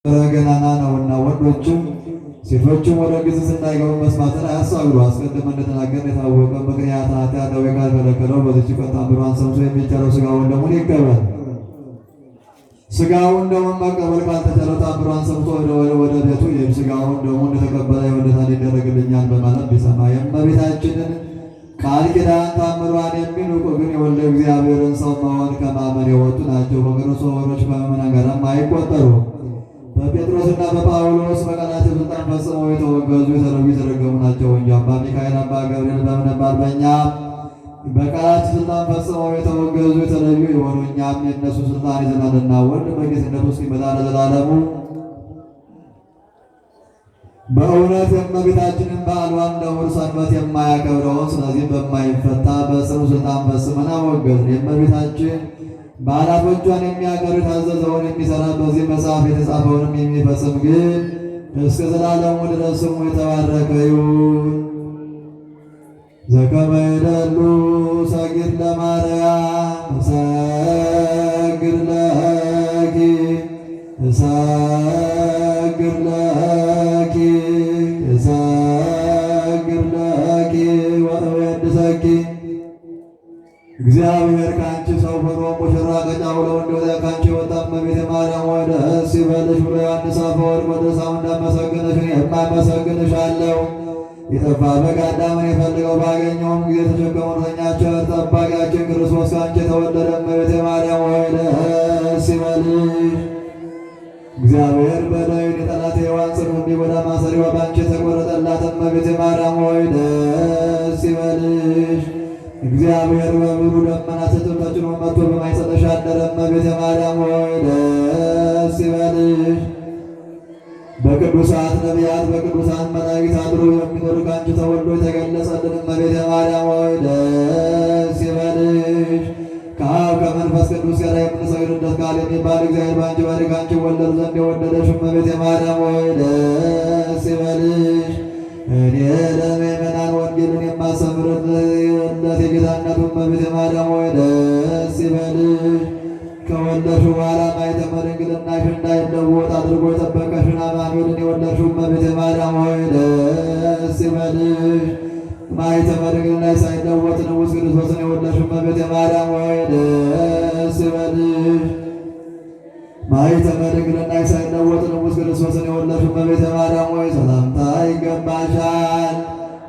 ገናና ነውና ወንዶችም ሴቶችም ወደ ግዝት እንዳይገቡ መስማትን አያሳግዱ። አስቀድመን እንደተናገርን የታወቀ ምክንያት ኃጢአት ደዌ ካልከለከለው በዚች ቀን ተአምሯን ሰምቶ የሚቻለው ሥጋውን ደሙን ይቀበል። ሥጋውን ደሙን መቀበል ካልተቻለው ተአምሯን ሰምቶ ወደ ቤቱ ይሄድ። ሥጋውን ደሙን እንደተቀበለ የወደታል ይደረግልኛል በማለት ቢሰማ የእመቤታችንን ቃል ኪዳን ተአምሯን የሚንቁ ግን የወልደ እግዚአብሔርን ሰው መሆን ከማመን የወጡ ናቸው። በክርስቶስ ወገኖች ከምዕመናን ጋርም አይቆጠሩም። በጴጥሮስና በጳውሎስ በቃላቸው ሥልጣን ፈጽመው የተወገዙ የተለዩ የተረገሙ ናቸው እንጂ አባ ሚካኤል አባ ገብርኤል በእምነት በአርበኛ በቃላቸው ሥልጣን ፈጽመው የተወገዙ የተለዩ የሆኑ እኛም የእነሱ ሥልጣን ይዘናልና ወልድ በጌትነቱ እስኪመጣ ለዘላለሙ በእውነት የእመቤታችንን በዓሏን ለእሑድ ሰንበት የማያከብረውን ስለዚህ በማይፈታ በጽኑ ሥልጣን ፈጽመን አወገዝን። የእመቤታችን በዓላቶቿን የሚያከብር የታዘዘውን የሚሠራ በዚህ መጽሐፍ የተጻፈውንም የሚፈጽም ግን እስከ ዘላለሙ ድረስ ስሙ የተባረከ ይሁን። ዘከመ ይደሉ ሰግድ ለማርያም እሰግድ ለኪ እሰግድ ለኪ እሰግድ ለኪ ወእወድሰኪ እግዚአብሔር ከአንቺ ሰው ሆኖ ሙሽራ ከጫጉላ እንዲወጣ ከአንቺ ወጣ እመቤቴ ማርያም ሆይ ደስ ይበልሽ ብሎ ዮሐንስ አፈወርቅ ወደ ሰው እንዳመሰግንሽ የማመሰግንሽ አለው። የጠፋ በግ አዳምን የፈልገው ባገኘውም ጊዜ ተሸከመው ተኛቸው። ጠባቂያችን ክርስቶስ ከአንቺ የተወለደ እመቤቴ ማርያም ሆይ ደስ ይበልሽ። እግዚአብሔር በዳዊት የጠላት የሔዋን ጽኑ እንዲጎዳ ማሰሪዋ በአንቺ የተቆረጠላት እመቤቴ ማርያም ሆይ ደስ ይበልሽ። እግዚአብሔር በብሩህ ደመና ተጭኖ መጥቶ በማኅፀንሽ አደረ እመቤቴ ማርያም ሆይ ደስ ይበልሽ። በቅዱሳት ነቢያት በቅዱሳን መላእክት አድሮ የሚኖር ከአንቺ ተወልዶ የተገለጸልን እመቤቴ ማርያም ሆይ ደስ ይበልሽ። ከአብ ከመንፈስ ቅዱስ ጋር የምንሰግድለት ቃል የሚባል እግዚአብሔር በአንቺ ባሕርይ ከአንቺ ወለድ ዘንድ የወደደሽ እመቤቴ ማርያም ሆይ ደስ ይበልሽ። እኔ ለምእመናን ወንጌልን የማስተምርለት የጌታነቱ እመቤቴ ማርያም ሆይ ደስ ይበልሽ። ከወለድሽው በኋላ ማኅተመ ድንግልናሽ እንዳይለወጥ አድርጎ የጠበቀሽን አማኑኤልን የወለድሽው እመቤቴ ማርያም ሆይ ደስ ይበልሽ። ማኅተመ ድንግልናሽ ሳይለወጥ ንጉሥ ክርስቶስን የወለድሽው እመቤቴ ማርያም ሆይ ደስ ይበልሽ። ማኅተመ ድንግልናሽ ሳይለወጥ ንጉሥ ክርስቶስን የወለድሽው እመቤቴ ማርያም ሆይ ሰላምታ ይገባሻል።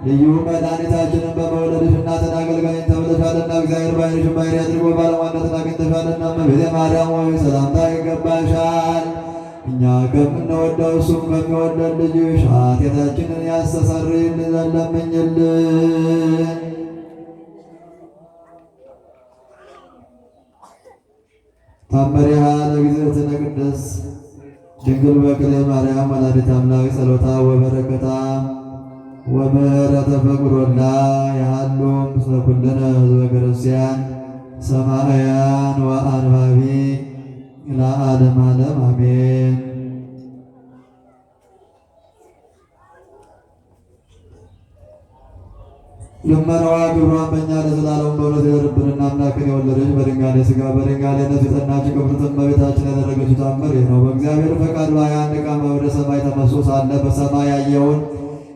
ልዩ መድኃኒታችንን በመውለድሽ እናትን አገልጋይን ተብለሻልና እግዚአብሔር ባሕርይሽን ባሕርይ አድርጎ ባለሟልነትን አግኝተሻልና እመቤቴ ማርያም ሆይ ሰላምታ ይገባሻል። እኛ ከምንወደው እሱም ከሚወደን ልጅሽ ኃጢአታችንን ያስተሰርይልን ዘንድ ለምኝልን። ታምሪሃ ለእግዝእትነ ቅድስት ድንግል በክልኤ ማርያም ወላዲተ አምላክ ጸሎታ ወበረከታ ወምሕረተ ፈቁሮላ ያሃሉ ምስለ ኩልነ ሕዝበ ክርስቲያን ሰማዕያን ወአንባቢ ለዓለመ ዓለም አሜን። ልመናዋ ክብሯን በእኛ ለዘላለሙ በእውነት ይደርብንና አምላክን የወለደች በድንጋሌ ሥጋ በድንጋሌ ነፍስ የጸናች ክብርት እመቤታችን ያደረገችው ተአምር ይህ ነው። በእግዚአብሔር ፈቃድ በ21 ቀን ወደ ሰማይ ተመስሎ ሳለ በሰማይ ያየውን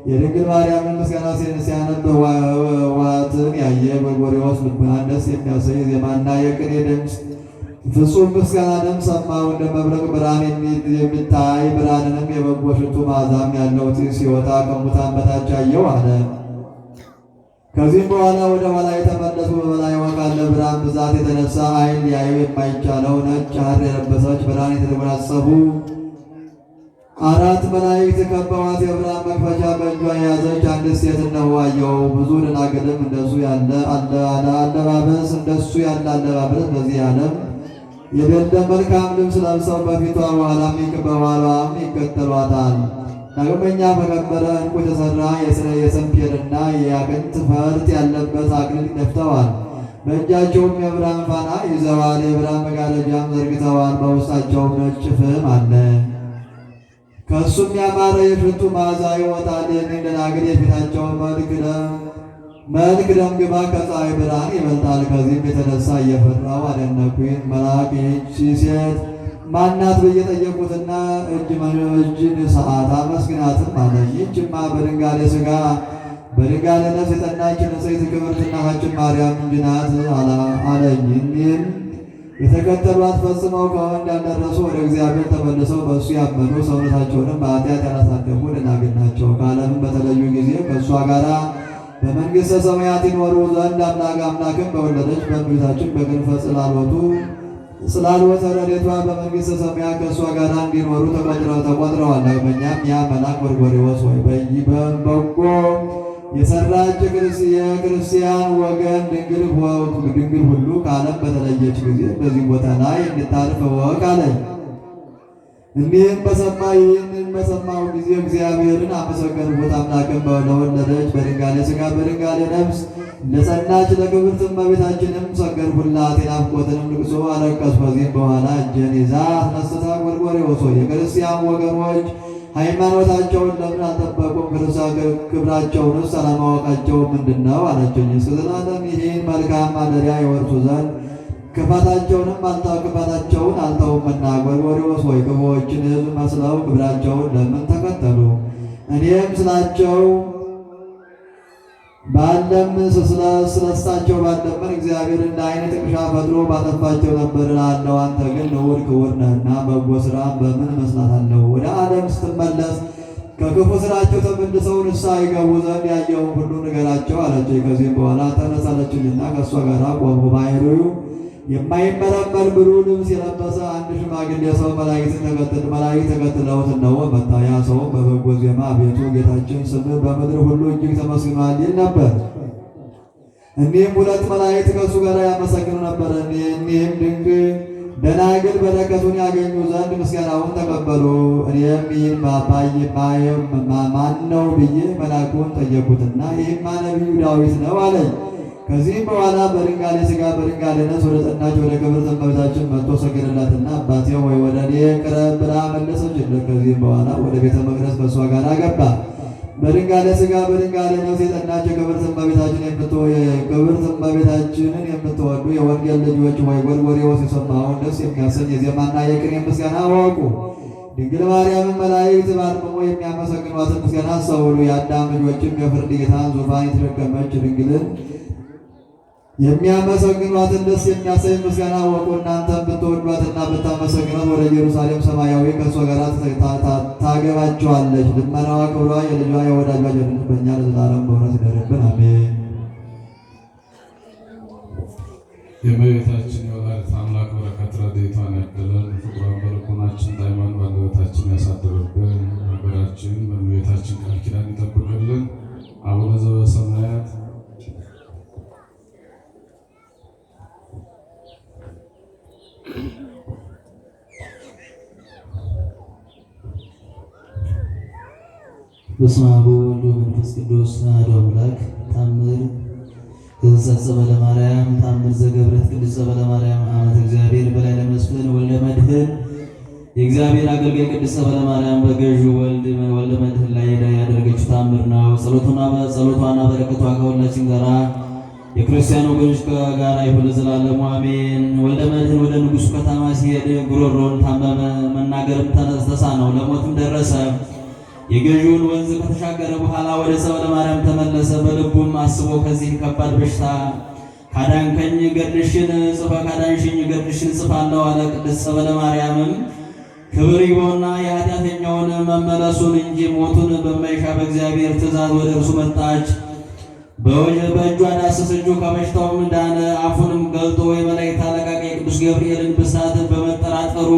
የድንግል ማርያምን ምስጋና ሲያነብ ሕወሓትን ያየ ጎርጎርዮስ ልቡናን ደስ የሚያሰኝ ዜማና የቅኔ ድምፅ ፍጹም ምስጋናንም ሰማሁ። እንደ መብረቅ ብርሃን የሚታይ ብርሃንንም የበጎ ሽቱ መዓዛም ያለው ጢስ ሲወጣ ከሙታን በታች አየሁ አለ። ከዚህም በኋላ ወደ ኋላ የተመለሱ በበላይዋ ካለ ብርሃን ብዛት የተነሳ ዓይን ሊያዩ የማይቻለው ነጭ ሐር የለበሰች ብርሃን የተጎናጸፉ አራት መላእክት ከበዋት የብርሃን መክፈቻ በእጇ የያዘች አንዲት ሴት እነሆ አየሁ። ብዙ ደናግልም እንደሱ ያለ አለባበስ አለባበስ በዚህ ዓለም የሌለ መልካም ልብስ ለብሰው በፊቷ በኋላም ይከተሏታል። ዳግመኛ በከበረ ዕንቁ የተሠራ የሰንፔርና የያክንት ፈርጥ ያለበት አክሊል ደፍተዋል። በእጃቸውም የብርሃን ፋና ይዘዋል። የብርሃን መጋረጃም ዘርግተዋል። በውስጣቸውም ነጭ ፍም አለ። ከእሱም ያማረ የሽቱ መዓዛ ይወጣል። ይህንን ደናግል የፊታቸውን መልክ ደምግባት ከፀሐይ ብርሃን ይበልጣል። ከዚህም የተነሳ እየፈራሁ አደነቅሁ። መልአክ ይህች ሴት ማናት ብዬ ጠየቁትና እጅን ሰዓት አመስግናትም አለኝ። ይህችማ በድንጋሌ ሥጋ በድንጋሌ ነፍስ የጸናች ንጽሕት ክብርት እናታችን ማርያም እንጂ ናት አለኝ። እኒህም የተከተሏት ፈጽመው ከወንድ ያልደረሱ ወደ እግዚአብሔር ተመልሰው በእሱ ያመኑ ሰውነታቸውንም በኃጢአት ያላሳደፉ ደናግል ናቸው። ከዓለምም በተለዩ ጊዜ ከእሷ ጋር በመንግሥተ ሰማያት ይኖሩ ዘንድ አምላክም በወለደች በእመቤታችን በክንፈ ጽላሎተ ረድኤቷ በመንግሥተ ሰማያት ከእሷ ጋር እንዲኖሩ ተቆጥረዋል። ዳግመኛም ያ መልአክ ጎርጎርዮስ ወይ በጎ የሰራች የክርስቲያን ወገን ድንግል ሁሉ ከዓለም በተለየች ጊዜ በዚህ ቦታ ላይ እንድታርፍ እወቅ አለኝ። እንዲህም በሰማሁ ጊዜ እግዚአብሔርን አመሰገንሁት። አምላክም ለወለደች በድንጋሌ ሥጋ በድንጋሌ ነፍስ ለጸናች ለክብርት እመቤታችንም ሰገድሁላት። የናፍቆትንም ልቅሶ አለቀስኩ። ከዚህም በኋላ እጄን ይዛ አስነስታ ጎርጎርዮስ ሆይ የክርስቲያን ወገኖች ሃይማኖታቸውን ለምን አልጠበቁም? ክብራቸውንስ አለማወቃቸው ምንድን ነው አለችኝ። እስከ ዘላለም ይህን መልካም ማደሪያ የወርሱ ዘንድ ክፋታቸውን አልተውምና። ጎርጎርዮስ ሆይ ክፉዎችን ሕዝብ መስለው ክብራቸውን ለምን ተከተሉ? እኔም ስለሳቸው ባለምን እግዚአብሔር እንደ ዓይን ጥቅሻ ፈጥሮ ባጠፋቸው ነበር እላለሁ። አንተ ግን ንዑድ ክቡር ነህና በጎ ሥራ በምን እመስላታለሁ? ወደ ዓለም ስትመለስ ከክፉ ሥራቸው ተመልሰው ንስሐ ይገቡ ዘንድ ያየውን ሁሉ ንገራቸው አለችኝ። ከዚህም በኋላ ተነሳለችኝና ከእሷ ጋር ቆምሁ። ባሕርዩ የማይመረመር ብሩህ ልብስ የለበሰ አንድ ሽማግሌ ሰው መላእክት ተከትለውት እነሆ መጣ። ያ ሰውም በበጎ ዜማ አቤቱ ጌታችን ስምህ በምድር ሁሉ እጅግ ተመስግኗል ይል ነበር። እኒህም ሁለት መላእክት ከእሱ ጋር ያመሰግኑ ነበር። እኒህም ድንቅ ደናግል በረከቱን ያገኙ ዘንድ ምስጋናውን ተቀበሉ። እኔም ይህን ማን ነው ብዬ መልአኩን ጠየቁትና ይህማ ነቢዩ ዳዊት ነው አለኝ። ከዚህም በኋላ በድንጋሌ ሥጋ በድንጋሌ ነፍስ ወደ ጸናች ወደ ክብርት እመቤታችን መጥቶ ሰገደላትና አባቴ ሆይ ወደ እኔ ቅረብ ብላ መለሰችለት። ከዚህም በኋላ ወደ ቤተ መቅደስ ከእሷ ጋር ገባ። በድንጋሌ ሥጋ በድንጋሌ ነፍስ የጸናች ክብርት እመቤታችንን የምትወዱ የወንጌል ልጆች ሆይ ጎርጎርዮስ የሰማውን ደስ የሚያሰኝ የዜማና የቅኔ ምስጋና አወቁ። ድንግል ማርያምን መላእክት ባርምሞ የሚያመሰግኗትን ምስጋና አስተውሉ። የአዳም ልጆችም የፍርድ ጌታን ዙፋን የተሸከመች ድንግልን የሚያመሰግኗትን ደስ የሚያሰኝ ምስጋና አወቁ። እናንተም ብትወዷትና ብታመሰግኗት ወደ ኢየሩሳሌም ሰማያዊ ከእሷ ጋር ታገባቸዋለች። ልመናዋ ክብሯ የልጇ የወዳጇ ጀርነት በእኛ ለዘላለም በእውነት ይደርብን፣ አሜን። የእመቤታችን የወላዲተ አምላክ በረከት ረድኤቷን ያድለን። ፍቅሯን በልቡናችን ጣዕሟን በአንደበታችን ያሳድርብን። ሀገራችን በእመቤታችን ቃል ኪዳን ይጠብቅልን። አቡነ ዘበሰማያት በስመ አብ ወወልድ ወመንፈስ ቅዱስ አሐዱ አምላክ። ታምር ዘተጸጸበ ለማርያም ታምር ዘገብረት ቅድስት ጸበለ ማርያም አመት እግዚአብሔር በላይ ለመስፍን ወልደ መድኅን የእግዚአብሔር አገልጋይ ቅድስት ጸበለ ማርያም በገዢው ወልደ መድኅን ላይ ያደረገችው ታምር ነው። ጸሎቷና በረከቷ ከሁላችን ጋራ የክርስቲያን ወገኖች ጋር ይሁን ለዘላለሙ አሜን። ወልደ መድኅን ወደ ንጉሡ ከተማ ሲሄድ ጉሮሮን ታመመ፣ መናገርም ተሳነው፣ ለሞትም ደረሰ። የገዢውን ወንዝ ከተሻገረ በኋላ ወደ ጸበለ ማርያም ተመለሰ። በልቡም አስቦ ከዚህ ከባድ በሽታ ካዳንሽኝ ገድልሽን ጽፋለሁ አለ። ቅድስት ጸበለ ማርያምም ክብር ይግባውና የኃጢአተኛውን መመለሱን እንጂ ሞቱን በማይሻ በእግዚአብሔር ትእዛዝ ወደ እርሱ መጣች። በእጇ ዳሰሰችው፣ ከበሽታውም ዳነ። አፉንም ገልጦ የመላእክት አለቃ የቅዱስ ገብርኤልን ብስራት በመጠራጠሩ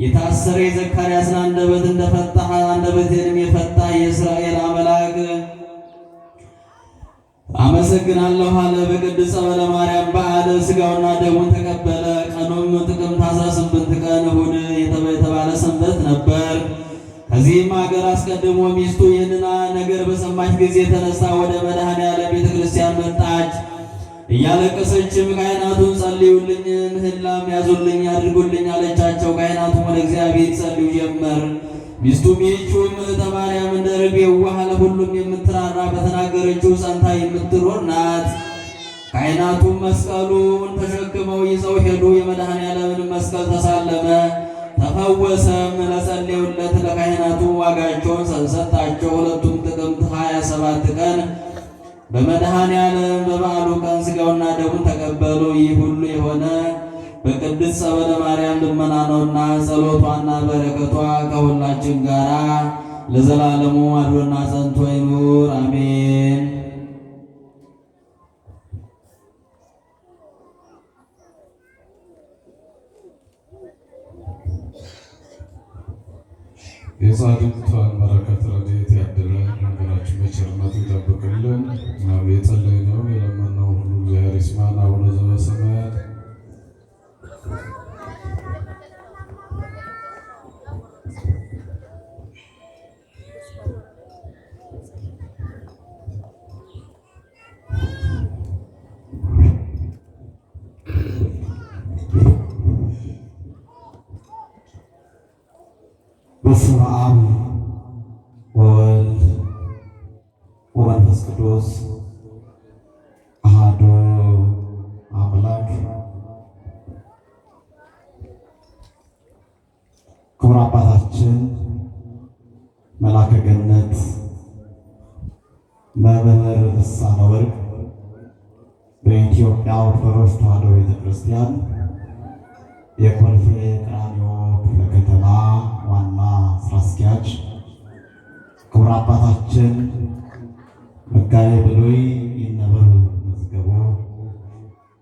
የታሰረ የዘካርያስን አንደበት እንደፈታህ አንደበቴንም የፈታህ የእስራኤል አምላክ አመሰግናለሁ አለ። በቅድስት ጸበለ ማርያም በዓል ሥጋውና ደሙን ተቀበለ። ቀኑም ጥቅምት 18 ቀን እሑድ የተባለ ሰንበት ነበር። ከዚህም ሀገር አስቀድሞ ሚስቱ ይህንን ነገር በሰማች ጊዜ ተነሳ ወደ መድኃኔዓለም ቤተ ክርስቲያን መጣች። እያለቀሰችም ካህናቱን ጸልዩልኝ፣ ምህላም ያዙልኝ፣ አድርጉልኝ አለቻቸው። ካህናቱም ወደ እግዚአብሔር ጸልዩ ጀመር። ሚስቱም ይህችው እምኅተ ማርያም እንደ ርግብ የዋህ ለሁሉም የምትራራ በተናገረችው ጸንታ የምትኖር ናት። ካህናቱም መስቀሉን ተሸክመው ይዘው ሄዱ። የመድኃኔዓለምን መስቀል ተሳለመ። ተፈወሰም። ለጸለዩለት ለካህናቱ ዋጋቸውን ሰጣቸው። ሁለቱም ጥቅምት 27 ቀን በመድኃኔዓለም በበዓሉ ቀን ሥጋውና ደሙን ተቀበሉ። ይህ ሁሉ የሆነ በቅድስት ጸበለ ማርያም ልመና ነውና ጸሎቷና በረከቷ ከሁላችን ጋራ ለዘላለሙ አድሮና ጸንቶ ይኑር አሜን። የጻድቃን በረከት ረድኤት ያድለን። ሀገራችን በቸርነቱ ይጠብቅልን። የጸለይነው የለመነው ሁሉ እግዚአብሔር ይስማን። አቡነ ዘበሰማያት በስመ አብ ወወልድ ወመንፈስ ቅዱስ አሐዱ አምላክ። ክቡር አባታችን መልአከ ገነት መምህር ልሳነ ወርቅ በኢትዮጵያ ኦርቶዶክስ ተዋሕዶ ቤተክርስቲያን የኮልፌ ቀራንዮ ክፍለ ከተማ ዋና ስራ አስኪያጅ፣ ክቡር አባታችን መጋቤ ብሉይ ይነበብ መዝገቦ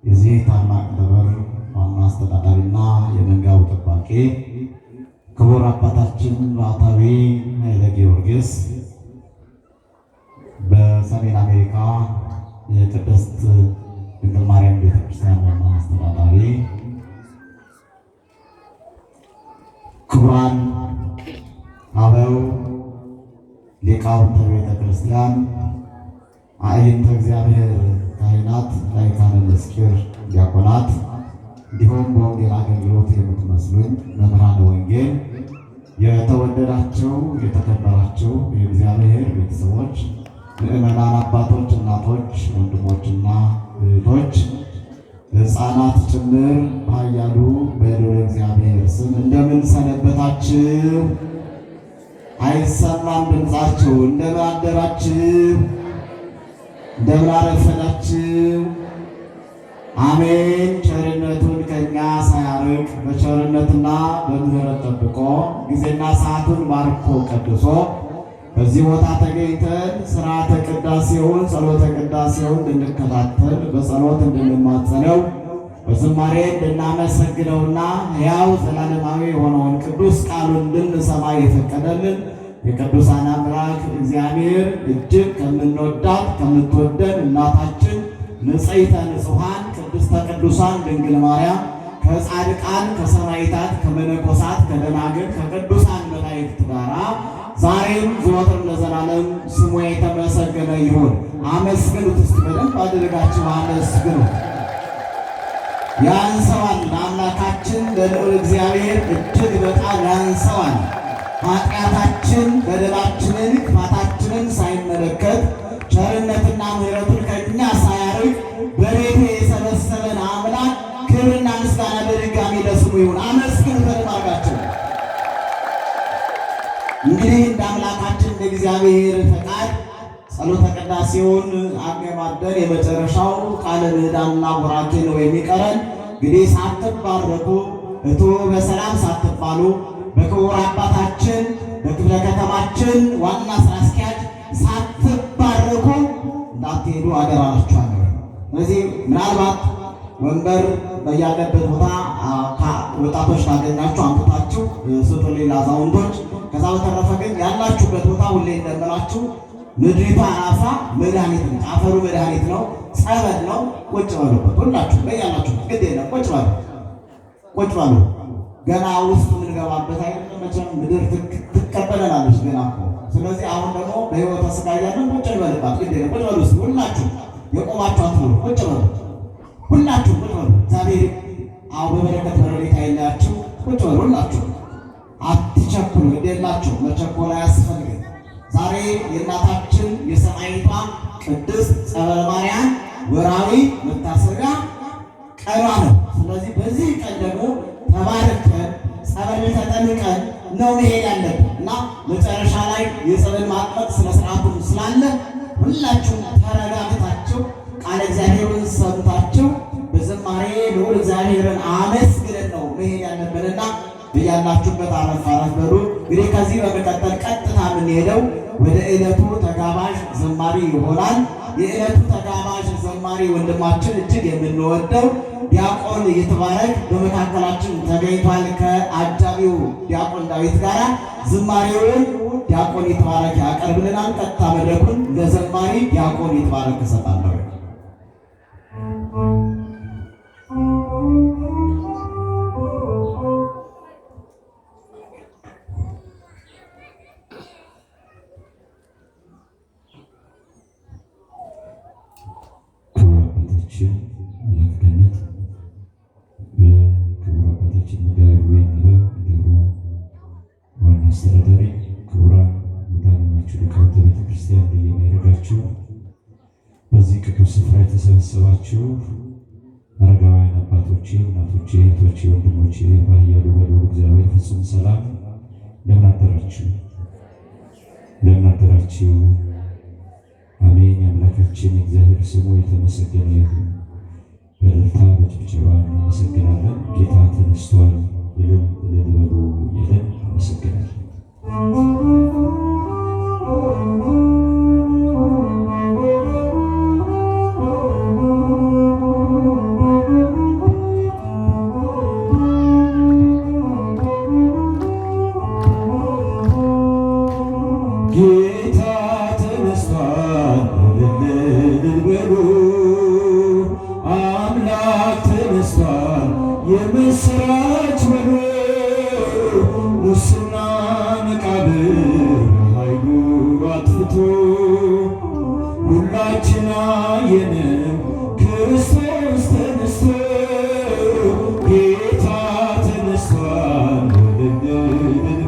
የዚህ ታላቅ ደብር ዋና አስተዳዳሪና የመንጋው ጠባቂ፣ ክቡር አባታችን ባሕታዊ ኃይለ ጊዮርጊስ በሰሜን አሜሪካ የቅድስት ድንግል ማርያም ቤተክርስቲያን ዋና አስተዳዳሪ፣ ክቡራን አበው ሊቃውንተ ቤተ ክርስቲያን፣ አዕይንተ እግዚአብሔር ካህናት፣ ላይካነ ምስጢር ዲያቆናት፣ እንዲሁም በወንጌል አገልግሎት የምትመስሉኝ መምህራነ ወንጌል፣ የተወደዳችሁ የተከበራችሁ የእግዚአብሔር ቤተሰቦች፣ ምዕመናን አባቶች፣ እናቶች፣ ወንድሞችና እህቶች፣ ሕፃናት ጭምር ባያሉ በልዑል እግዚአብሔር ስም እንደምን ሰነበታችሁ? አይሰማም ድምፃችሁ። እንደምን አደራችሁ? እንደምን አረፈዳችሁ? አሜን። ቸርነቱን ከእኛ ሳያርቅ በቸርነትና በምሕረት ጠብቆ ጊዜና ሰዓቱን ባርኮ ቀድሶ በዚህ ቦታ ተገኝተን ሥርዓተ ቅዳሴውን ጸሎተ ቅዳሴውን እንድንከታተል በጸሎት እንድንማጸነው በዝማሬ እንድናመሰግነውና ሕያው ዘላለማዊ የሆነውን ቅዱስ ቃሉን እንድንሰማ የፈቀደልን የቅዱሳን አምላክ እግዚአብሔር እጅግ ከምንወዳት ከምትወደን እናታችን ንጽሕተ ንጹሐን ቅድስተ ቅዱሳን ድንግል ማርያም ከጻድቃን ከሰማዕታት ከመነኮሳት ከደናግል ከቅዱሳን መላእክት ጋራ ዛሬም ዘወትር ለዘላለም ስሙ የተመሰገነ ይሁን። አመስግኑት። እስቲ በደንብ አድርጋችሁ አመስግኑ። ያንሰዋል፣ ለአምላካችን ለልዑል እግዚአብሔር እጅግ በጣም ያንሰዋል። ኃጢአታችን በደላችንን ክፋታችንን ሳይመለከት ቸርነትና ምሕረቱን ከእኛ ሳያርቅ በቤቱ የሰበሰበን አምላክ ክብርና ምስጋና በድጋሚ ለስሙ ይሁን። አመስግኑ በደንብ አድርጋችሁ። እንግዲህ እንደ አምላካችን እንደ እግዚአብሔር ፈቃድ ጸሎተ ቅዳሴውን አገባደን የመጨረሻው ቃለ ምዕዳንና ቡራኬ ነው የሚቀረን። እንግዲህ ሳትባረኩ እቱ በሰላም ሳትባሉ በክቡር አባታችን በክፍለ ከተማችን ዋና ስራ አስኪያጅ ሳትባረኩ እንዳትሄዱ አደራላችኋለሁ። ስለዚህ ምናልባት ወንበር በያለበት ቦታ ወጣቶች ካገኛችሁ አምጥታችሁ ስጡ፣ ሌላ አዛውንቶች። ከዛ በተረፈ ግን ያላችሁበት ቦታ ሁሌ እንደምላችሁ ምድሪቷ አፋ መድኃኒት ነው፣ አፈሩ መድኃኒት ነው፣ ጸበል ነው። ቁጭ በሉበት ሁላችሁ በያላችሁ ግድ የለም ቁጭ በሉ፣ ቁጭ በሉ። ገና ውስጥ የምንገባበት አይደለም መቼም ምድር ትቀበለናለች ገና እኮ። ስለዚህ አሁን ደግሞ በሕይወተ ሥጋ እያለን ቁጭ በልባት ግድ የለም ቁጭ በሉ። እስኪ ሁላችሁ የቆማችሁ አትበሉ፣ ቁጭ በሉ ሁላችሁ ቁጭ በሉ። እግዚአብሔር አዎ በበረከት በረድኤት አይለያችሁ። ቁጭ በሉ ሁላችሁ፣ አትቸኩሉ። ግድ የላችሁ መቸኮል አያስፈልግም። ዛሬ የእናታችን የሰማዕቷ ቅድስት ጸበለ ማርያም ወርኃዊ መታሰቢያ ቀኗ ነው። ስለዚህ በዚህ ቀን ደግሞ ተባርከን ጸበል ጸበል ተጠምቀን ነው መሄድ ያለብን እና መጨረሻ ላይ የጸበል ማጥመቅ ስነ ስርዓቱ ስላለ ሁላችሁም ተረጋግታችሁ ቃለ እግዚአብሔርን ሰምታችሁ በዝማሬ ልዑል እግዚአብሔርን አመስግነን ነው መሄድ ያለብንና በያላችሁበት አረፍ አረፍ በሉ። እንግዲህ ከዚህ በመቀጠል ቀጥታ የምንሄደው ወደ ዕለቱ ተጋባዥ ዘማሪ ይሆናል። የዕለቱ ተጋባዥ ዘማሪ ወንድማችን እጅግ የምንወደው ዲያቆን ይትባረክ በመካከላችን ተገኝቷል። ከአጃቢው ዲያቆን ዳዊት ጋር ዝማሬውን ዲያቆን ይትባረክ ያቀርብልናል። ቀጥታ መድረኩን ለዘማሪ ዲያቆን ይትባረክ እሰጣለሁ። የክህነት የክቡር አባታችን መጋቢ የሚለው ደብሩ ዋና አስተዳዳሪ፣ ክቡራን ወዳጆቻችሁ ሊቃውንተ ቤተ ክርስቲያን እንደየማይረጋችሁ በዚህ ቅዱስ ስፍራ የተሰበሰባችሁ አረጋውያን አባቶቼ፣ እናቶቼ፣ እህቶቼ፣ ወንድሞቼ ባያሉ በልዑል እግዚአብሔር ፍጹም ሰላም እንደምን አደራችሁ? እንደምን አደራችሁ? አሜን። የአምላካችን የእግዚአብሔር ስሙ የተመሰገነ ይሁን። በእልልታ በጭብጨባ እናመሰግናለን። ጌታ ተነስቷል፣ እልል እልል በሉ እያለን እናመሰግናለን። ጌታ ተነስቷል፣ እልል በሉ አምላክ ተነስቷል፣ የምስራች በሉ ሙስና መቃብር ኃይሉ አጥፍቶ ሁላችን አየነው ክርስቶስ ተነስቶ ጌታ ተነስቷል፣ እልል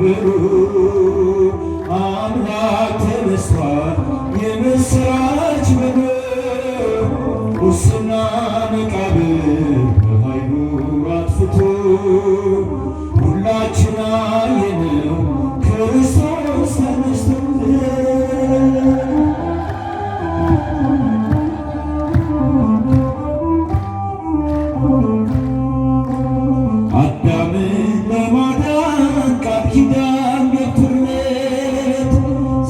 በሉ አምላክ ተነስቷል፣ የምስራች በሉ ሙስና መቃብር በኃይሉ አጥፍቶ ሁላችን አየነው ክርስቶስ ተነስቶ አዳምን ለማዳን ቃል ኪዳን ገብቶለት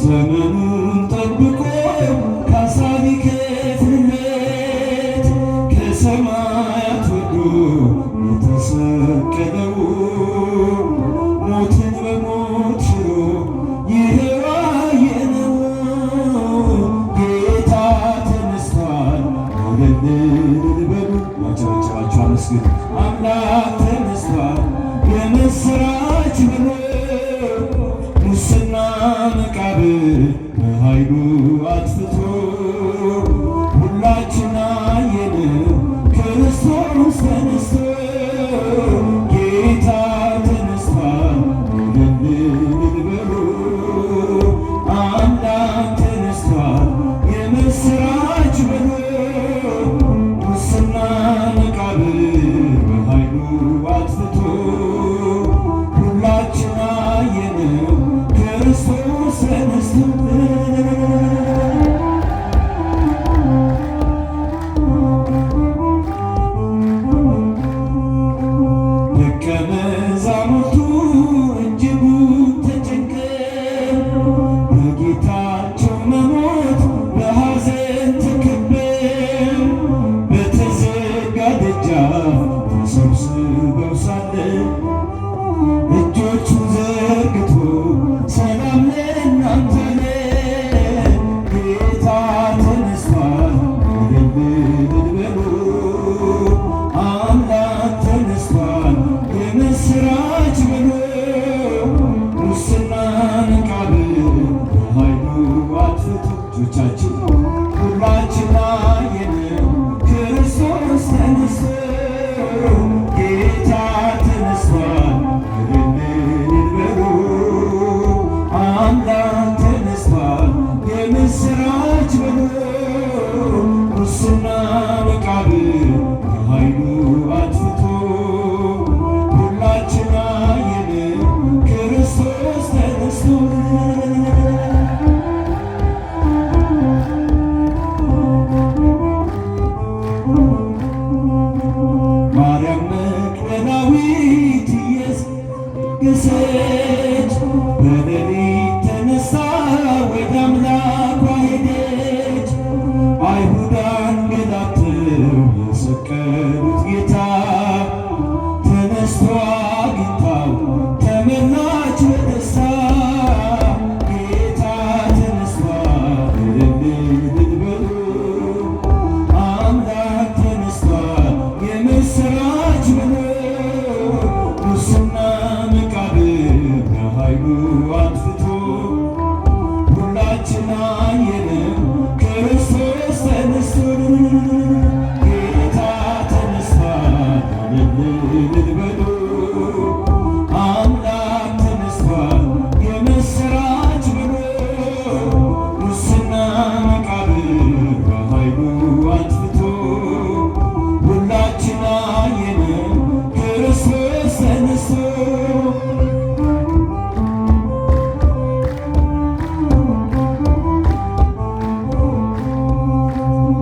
ዘመኑን ጠብቆ ካሳ ሊከፍልለት ከሰማያት ወርዶ የተሰቀለው ሞትን በሞት ሽሮ ይኸው አየነው ጌታ ተነስቷል፣ እልል በሉ ያጨበጨባችሁ አመስግኑ። አምላክ ተነስቷል፣ የምስራች ብሎ ሙስና መቃብር በኃይሉ አጥፍቶ ሁላችን አየነው ክርስቶስ ተነስቶ ጌታ ተነስቷል፣ እልል በሉ አምላክ ተነስቷል፣ የምስራች ብሎ ሙስና መቃብር በኃይሉ አጥፍቶ ሁላችን አየነው ክርስቶስ ተነስቶ ደቀ መዛሙርቱ እጅጉን ተጨንቀው በጌታቸው መሞት በሐዘን ተከበው በተዘጋ ደጃፍ ተሰብስበው ሳለ እጆቹን ዘርግቶ ሰላም ለእናንተ አለ። ጌታ ተነስቷል፣ እልል በሉ አምላክ ተነስቷል፣ የምስራች በሉ ሙስና መቃብር በኃይሉ አጥፍቶ እጆቻችን ሁላችን አየነው ክርስቶስ ተነስቶ ጌታ ተነስቷል፣ እልል በሉ አምላክ ተነስቷል፣ የምስራች በሉ ሙስና መቃብር በኃይሉ አጥፍቶ ሁላችን አየነው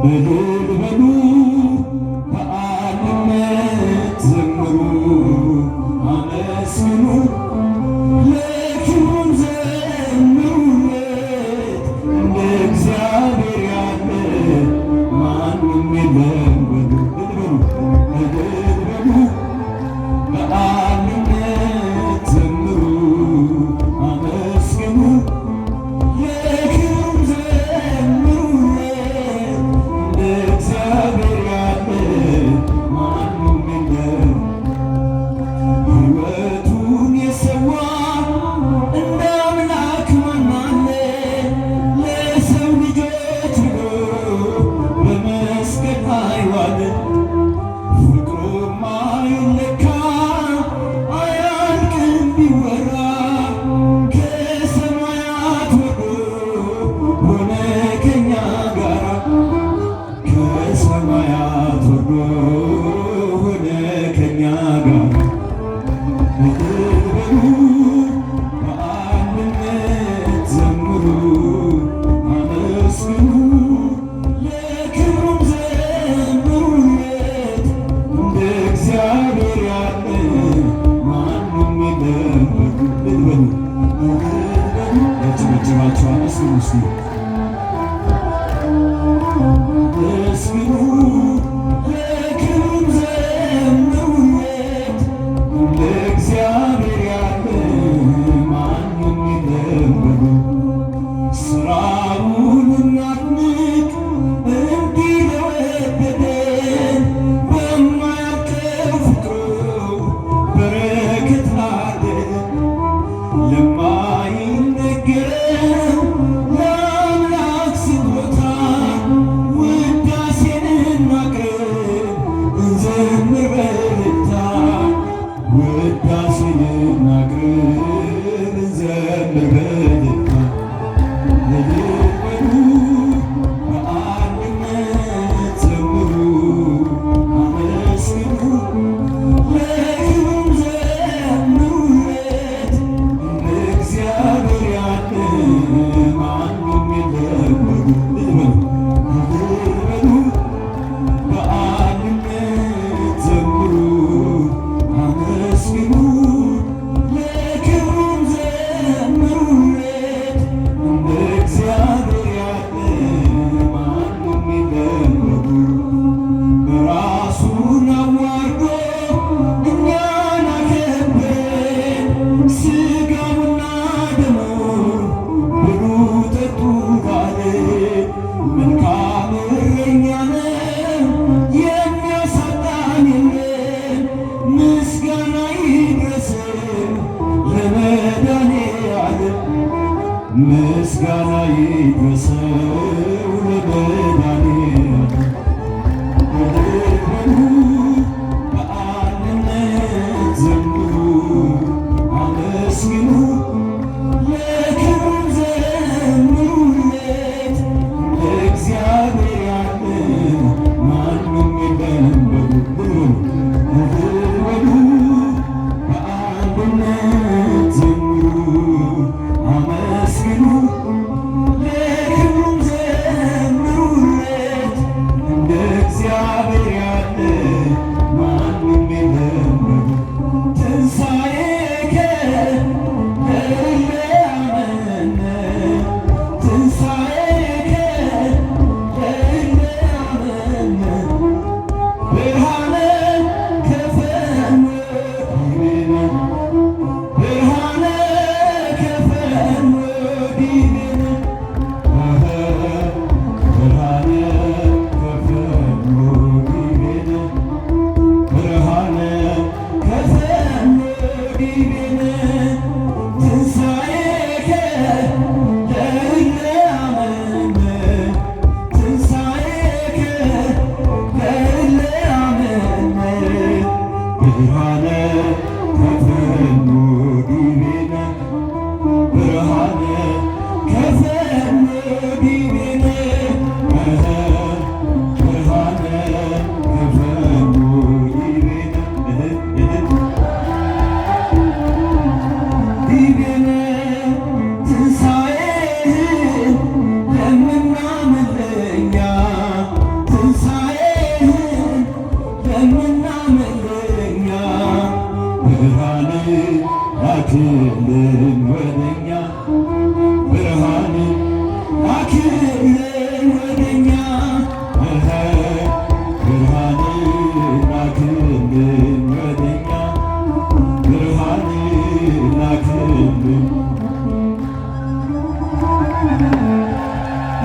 እልል በሉ በአንድነት ዘምሩ አመስግኑ ለክብሩም ዘምሩለት እንደ እግዚአብሔር ያለ ማንም የለም በሉ እልል በሉ በአንድነት ዘምሩ አመስግኑ ለክብሩም ዘምሩለት እንደ እግዚአብሔር ያለ ማንም የለም። ሕይወቱን የሰዋ እንደ አምላክ ማን አለ? ለሰው ልጆች ብሎ በመስቀል ላይ ዋለ። ፍቅሩማ ይለካ አያልቅም ቢወራ ከሰማያት ወርዶ ሆነ ከኛ ጋራ ከሰማያት ወርዶ ሆነ ከኛ ጋራ እልል በሉ በአንድነት ዘምሩ አመስግኑ ለክብሩም ዘምሩለት እንደ እግዚአብሔር ያለ ማንም የለም። እልል በሉ ያጨበጨባችሁ አመስግኑ እስኪ አመስግኑ ለክብሩም ዘምሩለት እንደ እግዚአብሔር ያለ ማንም የለም በሉ። ስራውን እናድንቅ እንዲህ ለወደደን በማያልቀው ፍቅሩ በረከት ላደለን ለማይነገረው ለአምላክ ስጦታ ውዳሴን እናቅርብ እንዘምር በእልልታ ውዳሴን እናቅርብ እንዘምር በእልልታ እልል በሉ በአንድነት ዘምሩ አመስግኑ ለክብሩም ዘምሩለት እንደ እግዚአብሔር ያለ ማንም የለም በሉ እልል በሉ በአንድነት ዘምሩ አመስግኑ ለክብሩም ዘምሩለት እንደ እግዚአብሔር ያለ ማንም የለም በሉ። በራሱን አዋርዶ እኛን አከበረን ሥጋውና ደሙን ብሉ ጠጡ ባለን መልካም እረኛ ነው የሚያሳጣን የለም። ምስጋና ይድረሰው ለመድኃኔዓለም ምስጋና ይድረሰው ለመድኃኔዓለም እልል በሉ በአንድነት ዘምሩ አመስግኑ ለክብሩም ዘምሩለት እንደ እግዚአብሔር ያለ ማንም የለም በሉ እልል በሉ በአንድነት ዘምሩ አመስግኑ ለክብሩም ዘምሩለት እንደ እግዚአብሔር ያለ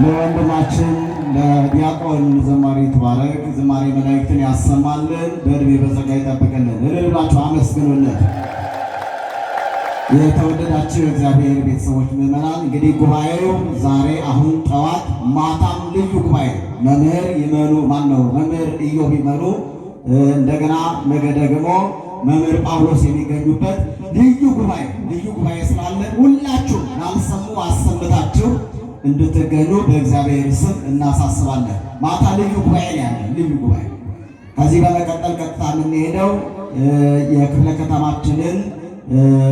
ለወንድማችን ለዲያቆን ዘማሪ ይትባረክ ዝማሬ መላእክትን ያሰማልን፣ በዕድሜ በጸጋ ይጠብቅልን። እልል ብላችሁ አመስግኑለት። የተወደዳችሁ የእግዚአብሔር ቤተሰቦች ምዕመናን፣ እንግዲህ ጉባኤው ዛሬ አሁን ጠዋት ማታም ልዩ ጉባኤ መምህር ይመኑ መምህር ኢዮብ ይመኑ፣ እንደገና ነገ ደግሞ መምህር ጳውሎስ የሚገኙበት ልዩ ጉባኤ ስላለ ሁላችሁ ያልሰሙ አሰምታችሁ እንድትገኙ በእግዚአብሔር ስም እናሳስባለን። ማታ ልዩ ጉባኤ ያለ ልዩ ጉባኤ። ከዚህ በመቀጠል ቀጥታ የምንሄደው የክፍለ ከተማችንን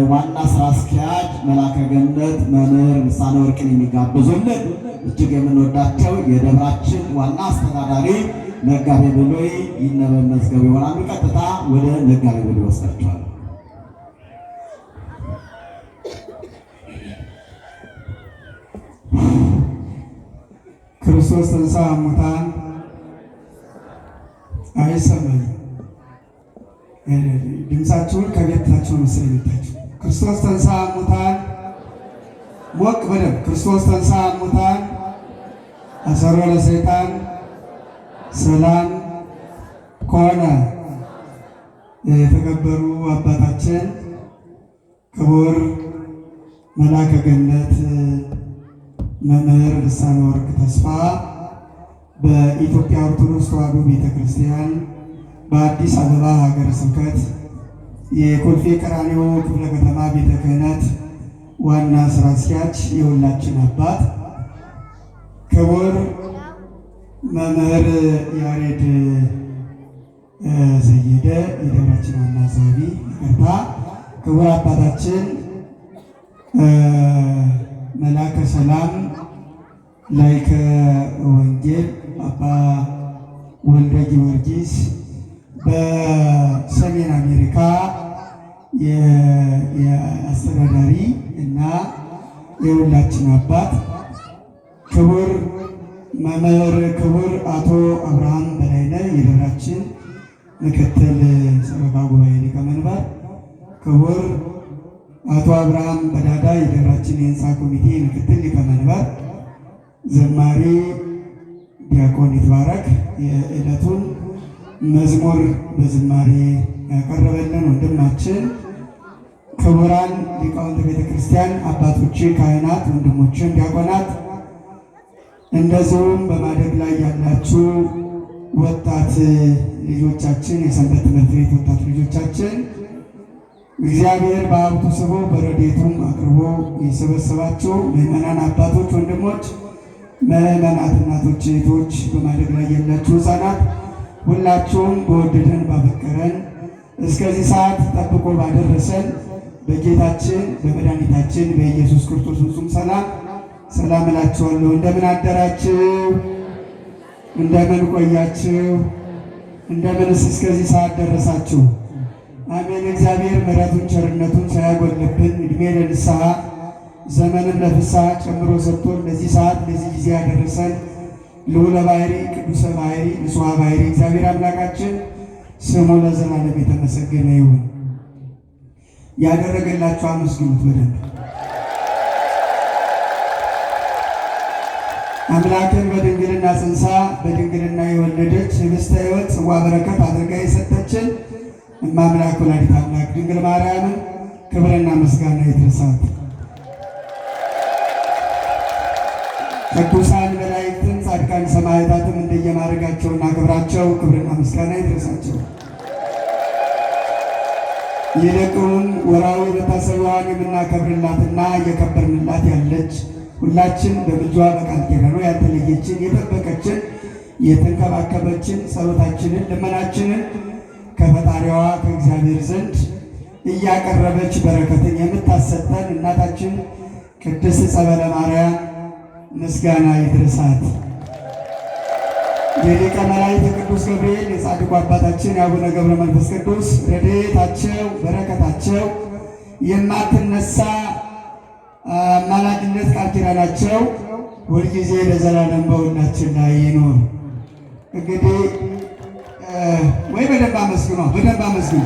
ዋና ስራ አስኪያጅ መላከ ገነት መምህር ልሳነ ወርቅን የሚጋብዙልን እጅግ የምንወዳቸው የደብራችን ዋና አስተዳዳሪ መጋቤ ብሉይ ይነበብ መዝገቡ ይሆናሉ። ቀጥታ ወደ መጋቤ ብሉይ ወስዳቸዋል። ክርስቶስ ተንሥአ እሙታን አይሰማኝም። ድምፃችሁን ከቤታችሁ ምስል የምታችሁ ክርስቶስ ተንሥአ እሙታን ሞቅ በደንብ ክርስቶስ ተንሥአ እሙታን አሰሮ ለሰይጣን ሰላም ኮነ። የተከበሩ አባታችን ክቡር መላከ ገነት መምህር ልሳነ ወርቅ ተስፋ በኢትዮጵያ ኦርቶዶክስ ተዋሕዶ ቤተክርስቲያን በአዲስ አበባ ሀገረ ስብከት የኮልፌ ቀራኒዮ ክፍለ ከተማ ቤተ ክህነት ዋና ስራ አስኪያጅ የሁላችን አባት ክቡር መምህር ያሬድ ዘየደ የደብራችን ዋና ጸሐፊ፣ ይቅርታ ክቡር አባታችን መላከ ሰላም ላይከ ወንጌል አባ ወልደ ጊዮርጊስ በሰሜን አሜሪካ የአስተዳዳሪ እና የሁላችን አባት ክቡር መምህር ክቡር አቶ አብርሃም በላይነህ የደብራችን ምክትል ሰበካ ጉባኤ ሊቀመንበር፣ ክቡር አቶ አብርሃም በዳዳ የደብራችን የህንፃ ኮሚቴ ምክትል ሊቀመንበር፣ ዘማሪ ዲያቆን ይትባረክ የዕለቱን መዝሙር በዝማሬ ያቀረበልን ወንድማችን፣ ክቡራን ሊቃውንተ ቤተ ክርስቲያን አባቶች፣ ካህናት፣ ወንድሞችን ዲያቆናት፣ እንደዚሁም በማደግ ላይ ያላችሁ ወጣት ልጆቻችን፣ የሰንበት ትምህርት ቤት ወጣት ልጆቻችን እግዚአብሔር በሀብቱ ስቦ በረድኤቱም አቅርቦ የሰበሰባችሁ ምዕመናን አባቶች፣ ወንድሞች፣ ምዕመናት፣ እናቶች፣ እህቶች፣ በማደግ ላይ ያላችሁ ሕፃናት ሁላችሁም በወደደን ባፈቀረን እስከዚህ ሰዓት ጠብቆ ባደረሰን በጌታችን በመድኃኒታችን በኢየሱስ ክርስቶስ ፍጹም ሰላም እላችኋለሁ። እንደምን አደራችሁ? እንደምን ቆያችሁ? እንደምንስ እስከዚህ ሰዓት ደረሳችሁ? አሜን። እግዚአብሔር ምሕረቱን ቸርነቱን ሳያጎልብን ዕድሜ ለንስሐ ዘመንን ለፍስሐ ጨምሮ ሰጥቶን ለዚህ ሰዓት ለዚህ ጊዜ ያደረሰን ልዑለ ባሕርይ ቅዱሰ ባሕርይ ንጹሐ ባሕርይ እግዚአብሔር አምላካችን ስሙ ለዘላለም የተመሰገነ ይሁን። ያደረገላችሁ አመስግኑት በደንብ። አምላክን በድንግልና ጽንሳ በድንግልና የወለደች ህብስተ ሕይወት ጽዋ በረከት አድርጋ የሰጠችን እማምላክ ወላዲተ አምላክ ድንግል ማርያምን ክብርና ምስጋና ይድረሳት። ቅዱሳን መላእክትን ጻድቃን ሰማዕታትም እንደየማዕረጋቸውና ክብራቸው ክብርና ምስጋና ይድረሳቸው። ይልቁን ወርኃዊ መታሰቢያዋን የምናከብርላትና እየከበርንላት ያለች ሁላችን በምልጃዋ በቃል ኪዳኗ ያልተለየችን የጠበቀችን የተንከባከበችን ጸሎታችንን ልመናችንን ከፈጣሪዋ ከእግዚአብሔር ዘንድ እያቀረበች በረከትን የምታሰጠን እናታችን ቅድስት ጸበለ ማርያም ምስጋና ይድረሳት። የሊቀ መላእክት ቅዱስ ገብርኤል የጻድቁ አባታችን የአቡነ ገብረ መንፈስ ቅዱስ ረድኤታቸው በረከታቸው የማትነሳ አማላጅነት ቃል ኪዳናቸው ሁልጊዜ ለዘላለም በሁላችን ላይ ይኑር። እንግዲህ ወይ በደንብ አመስግኑ፣ በደንብ አመስግኑ።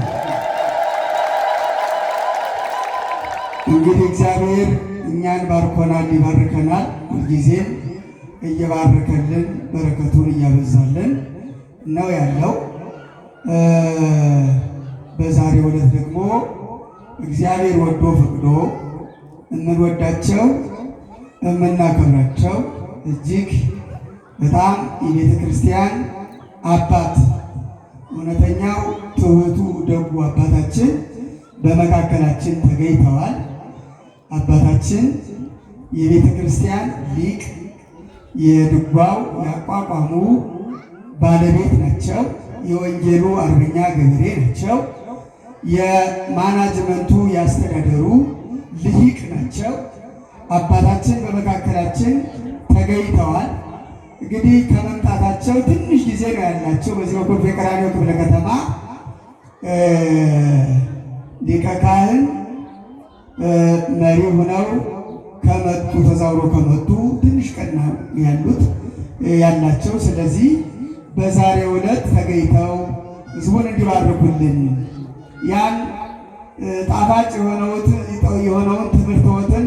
እንግዲህ እግዚአብሔር እኛን ባርኮናል፣ ይባርከናል። ሁልጊዜም እየባረከልን በረከቱን እያበዛልን ነው ያለው። በዛሬው ዕለት ደግሞ እግዚአብሔር ወዶ ፈቅዶ የምንወዳቸው የምናከብራቸው እጅግ በጣም የቤተ ክርስቲያን አባት እውነተኛው ትሑቱ ደጉ አባታችን በመካከላችን ተገኝተዋል። አባታችን የቤተ ክርስቲያን ሊቅ፣ የድጓው ያቋቋሙ ባለቤት ናቸው። የወንጌሉ አርበኛ ገበሬ ናቸው። የማናጅመንቱ ያስተዳደሩ ልሂቅ ናቸው። አባታችን በመካከላችን ተገኝተዋል። እንግዲህ ከመምጣታቸው ትንሽ ጊዜ ነው ያላቸው። በዚህ በኮልፌ ቀራኒዮ ክፍለ ከተማ ሊቀ ካህን መሪ ሆነው ከመጡ ተዛውሮ ከመጡ ትንሽ ቀን ያሉት ያላቸው። ስለዚህ በዛሬው ዕለት ተገኝተው ሕዝቡን እንዲባርኩልን ያን ጣፋጭ የሆነውን ትምህርትዎትን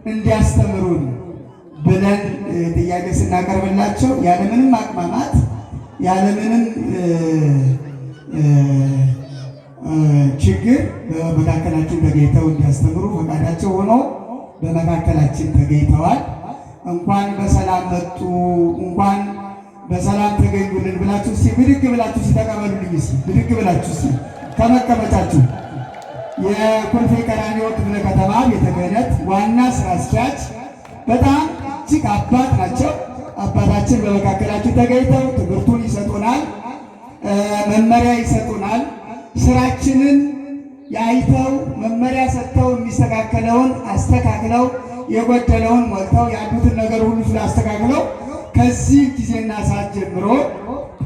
እንዲያስተምሩን ብለን ጥያቄ ስናቀርብላቸው ያለምንም አቅማማት ያለምንም ችግር በመካከላችን ተገኝተው እንዲያስተምሩ ፈቃዳቸው ሆኖ በመካከላችን ተገኝተዋል። እንኳን በሰላም መጡ፣ እንኳን በሰላም ተገኙልን ብላችሁ እስኪ ብድግ ብላችሁ ሲተቀበሉልኝ እስኪ ብድግ ብላችሁ እስኪ ከመቀመጫችሁ የኮልፌ ቀራኒዮ ክፍለ ከተማ ቤተ ክህነት ዋና ስራ አስኪያጅ በጣም እጅግ አባት ናቸው። አባታችን በመካከላችን ተገኝተው ትምህርቱን ይሰጡናል፣ መመሪያ ይሰጡናል። ስራችንን ያይተው መመሪያ ሰጥተው የሚስተካከለውን አስተካክለው የጎደለውን ሞልተው ያሉትን ነገር ሁሉ ስላስተካክለው ከዚህ ጊዜና ሰዓት ጀምሮ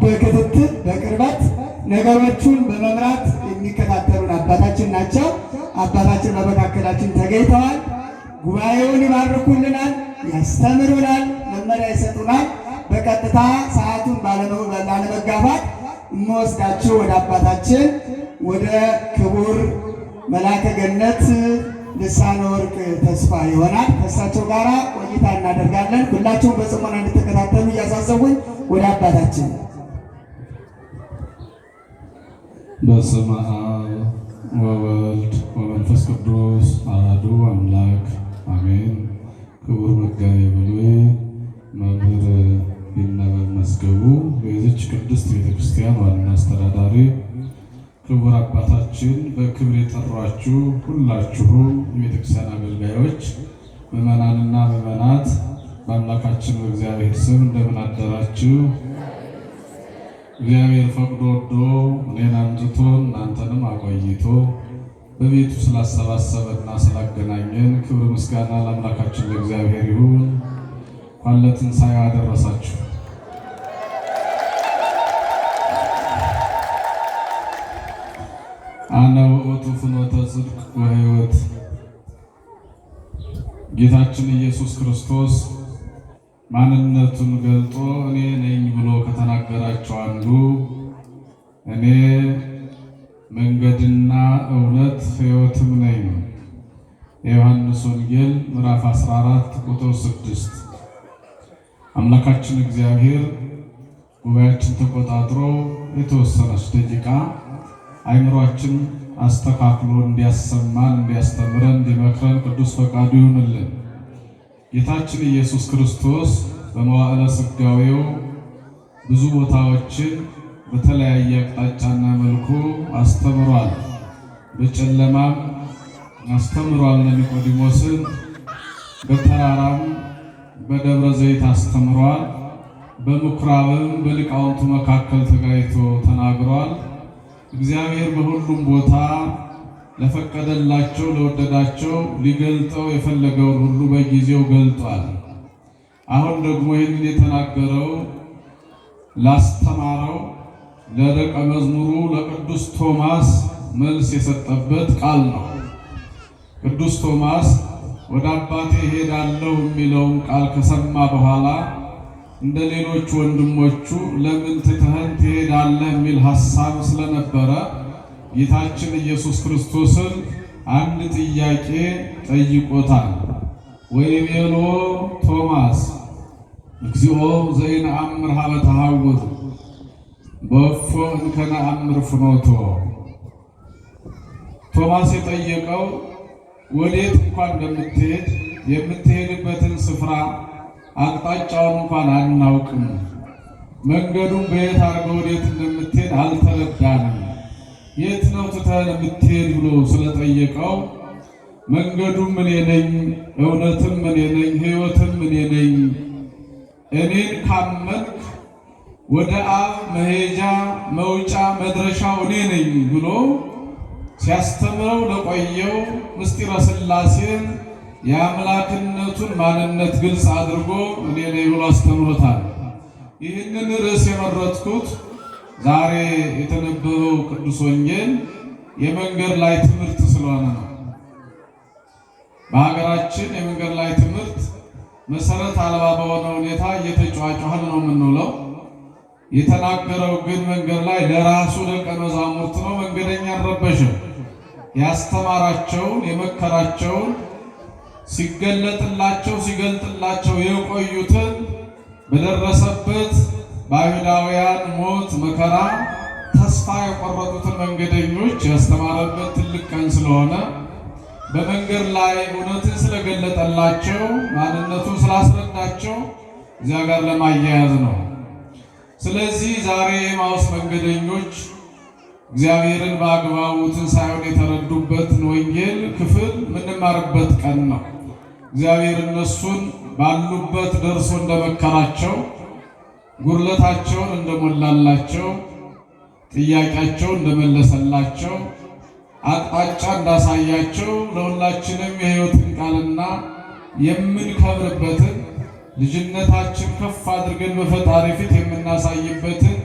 በክትትል በቅርበት ነገሮቹን በመምራት የሚከታተሉን አባታችን ናቸው። አባታችን በመካከላችን ተገኝተዋል። ጉባኤውን ይባርኩልናል፣ ያስተምሩናል፣ መመሪያ ይሰጡናል። በቀጥታ ሰዓቱን ላለመጋፋት እንወስዳችሁ ወደ አባታችን ወደ ክቡር መልአከ ገነት ልሳነ ወርቅ ተስፋ ይሆናል። ከእሳቸው ጋር ቆይታ እናደርጋለን። ሁላችሁም በጽሞና እንድትከታተሉ እያሳሰቡኝ ወደ አባታችን። በስመ አብ ወወልድ ወመንፈስ ቅዱስ አሐዱ አምላክ አሜን። ክቡር መጋቤ ብሉይ መምህር ይነበብ መዝገቡ፣ የዚች ቅድስት ቤተክርስቲያን ዋና አስተዳዳሪ፣ ክቡር አባታችን፣ በክብር የጠሯችሁ ሁላችሁም የቤተክርስቲያን አገልጋዮች፣ ምዕመናንና ምዕመናት በአምላካችን በእግዚአብሔር ስም እንደምን አደራችሁ? እግዚአብሔር ፈቅዶ ወዶ እኔን አምጥቶ እናንተንም አቆይቶ በቤቱ ስላሰባሰበና ስላገናኘን ክብር ምስጋና ለአምላካችን ለእግዚአብሔር ይሁን። እንኳን ለትንሣኤው አደረሳችሁ። አነ ውእቱ ፍኖተ ጽድቅ ወሕይወት። ጌታችን ኢየሱስ ክርስቶስ ማንነቱን ገልጦ እኔ ነኝ ብሎ ከተናገራቸው አንዱ እኔ መንገድና እውነት ሕይወትም ነኝ። የዮሐንስ ወንጌል ምዕራፍ 14 ቁጥር 6። አምላካችን እግዚአብሔር ጉባኤያችን ተቆጣጥሮ የተወሰነች ደቂቃ አይምሯችን አስተካክሎ እንዲያሰማን፣ እንዲያስተምረን፣ እንዲመክረን ቅዱስ ፈቃዱ ይሁንልን። ጌታችን ኢየሱስ ክርስቶስ በመዋዕለ ሥጋዌው ብዙ ቦታዎችን በተለያየ አቅጣጫና መልኩ አስተምሯል። በጨለማም አስተምሯል ኒቆዲሞስን፣ በተራራም በደብረ ዘይት አስተምሯል። በምኩራብም በሊቃውንቱ መካከል ተጋይቶ ተናግሯል። እግዚአብሔር በሁሉም ቦታ ለፈቀደላቸው ለወደዳቸው ሊገልጠው የፈለገውን ሁሉ በጊዜው ገልጧል። አሁን ደግሞ ይህንን የተናገረው ላስተማረው ለደቀ መዝሙሩ ለቅዱስ ቶማስ መልስ የሰጠበት ቃል ነው። ቅዱስ ቶማስ ወደ አባቴ እሄዳለሁ የሚለውን ቃል ከሰማ በኋላ እንደ ሌሎች ወንድሞቹ ለምን ትተኸን ትሄዳለህ የሚል ሐሳብ ስለነበረ ጌታችን ኢየሱስ ክርስቶስን አንድ ጥያቄ ጠይቆታል። ወይቤሎ ቶማስ እግዚኦ ዘይነአምር ሀበ ተሐውር በእፎ እንከነአምር ፍኖቶ። ቶማስ የጠየቀው ወዴት እንኳን እንደምትሄድ የምትሄድበትን ስፍራ አቅጣጫውን እንኳን አናውቅም፣ መንገዱን በየት አድርገው ወዴት እንደምትሄድ አልተረዳንም፣ የት ነው ትተን የምትሄድ ብሎ ስለጠየቀው መንገዱም እኔ ነኝ፣ እውነትም እኔ ነኝ፣ ሕይወትም እኔ ነኝ፣ እኔን ካመንክ ወደ አብ መሄጃ መውጫ መድረሻው እኔ ነኝ ብሎ ሲያስተምረው ለቆየው ምስጢረ ሥላሴን የአምላክነቱን ማንነት ግልጽ አድርጎ እኔ ነኝ ብሎ አስተምሮታል። ይህንን ርዕስ የመረጥኩት ዛሬ የተነበበው ቅዱስ ወንጌል የመንገድ ላይ ትምህርት ስለሆነ ነው። በሀገራችን የመንገድ ላይ ትምህርት መሰረት አልባ በሆነ ሁኔታ እየተጫዋጫህን ነው የምንውለው። የተናገረው ግን መንገድ ላይ ለራሱ ደቀ መዛሙርት ነው። መንገደኛ አልረበሸም። ያስተማራቸውን የመከራቸውን ሲገልጥላቸው የቆዩትን በደረሰበት በአይሁዳውያን ሞት መከራ ተስፋ የቆረጡትን መንገደኞች ያስተማረበት ትልቅ ቀን ስለሆነ በመንገድ ላይ እውነትን ስለገለጠላቸው ማንነቱን ስላስረዳቸው እዚያ ጋር ለማያያዝ ነው። ስለዚህ ዛሬ የኤማሁስ መንገደኞች እግዚአብሔርን በአግባቡ ትንሣኤውን የተረዱበትን ወንጌል ክፍል የምንማርበት ቀን ነው። እግዚአብሔር እነሱን ባሉበት ደርሶ እንደመከራቸው፣ ጉድለታቸውን እንደሞላላቸው፣ ጥያቄያቸውን እንደመለሰላቸው፣ አቅጣጫ እንዳሳያቸው ለሁላችንም የሕይወትን ቃልና የምንከብርበትን ልጅነታችን ከፍ አድርገን በፈጣሪ ፊት የምናሳይበትን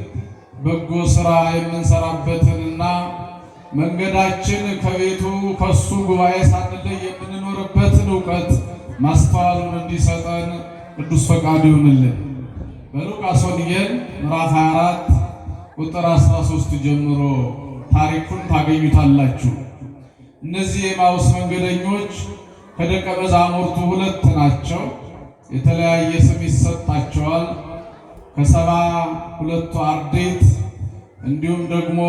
በጎ ሥራ የምንሰራበትንና መንገዳችን ከቤቱ ከሱ ጉባኤ ሳንለይ የምንኖርበትን እውቀት ማስተዋሉን እንዲሰጠን ቅዱስ ፈቃዱ ይሁንልን። በሉቃስ ወንጌል ምዕራፍ 24 ቁጥር 13 ጀምሮ ታሪኩን ታገኙታላችሁ። እነዚህ የኤማሁስ መንገደኞች ከደቀ መዛሙርቱ 2 ናቸው። የተለያየ ስም ይሰጣቸዋል። ከ72ቱ አርድእት እንዲሁም ደግሞ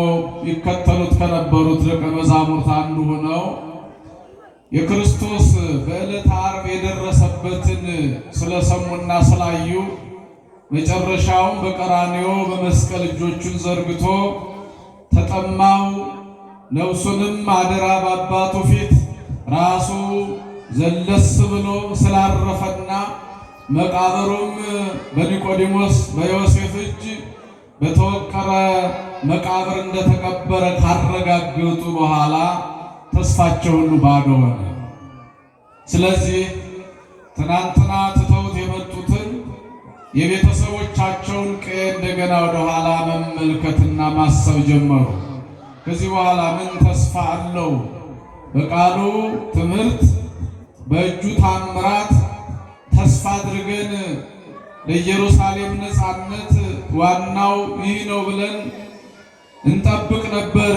ይከተሉት ከነበሩት ደቀ መዛሙርት አንዱ ሆነው የክርስቶስ በዕለተ ዓርብ የደረሰበትን ስለሰሙና ስላዩ መጨረሻውን በቀራንዮ በመስቀል እጆቹን ዘርግቶ ተጠማው ነፍሱንም አደራ በአባቱ ፊት ራሱ ዘለስ ብሎ ስላረፈና መቃብሩም በኒቆዲሞስ በዮሴፍ እጅ በተወቀረ መቃብር እንደተቀበረ ካረጋገጡ በኋላ ተስፋቸው ሁሉ ባዶ ሆነ። ስለዚህ ትናንትና ትተውት የመጡትን የቤተሰቦቻቸውን ቀዬ እንደገና ወደ ኋላ መመልከትና ማሰብ ጀመሩ። ከዚህ በኋላ ምን ተስፋ አለው? በቃሉ ትምህርት በእጁ ታምራት ተስፋ አድርገን ለኢየሩሳሌም ነፃነት ዋናው ይህ ነው ብለን እንጠብቅ ነበር።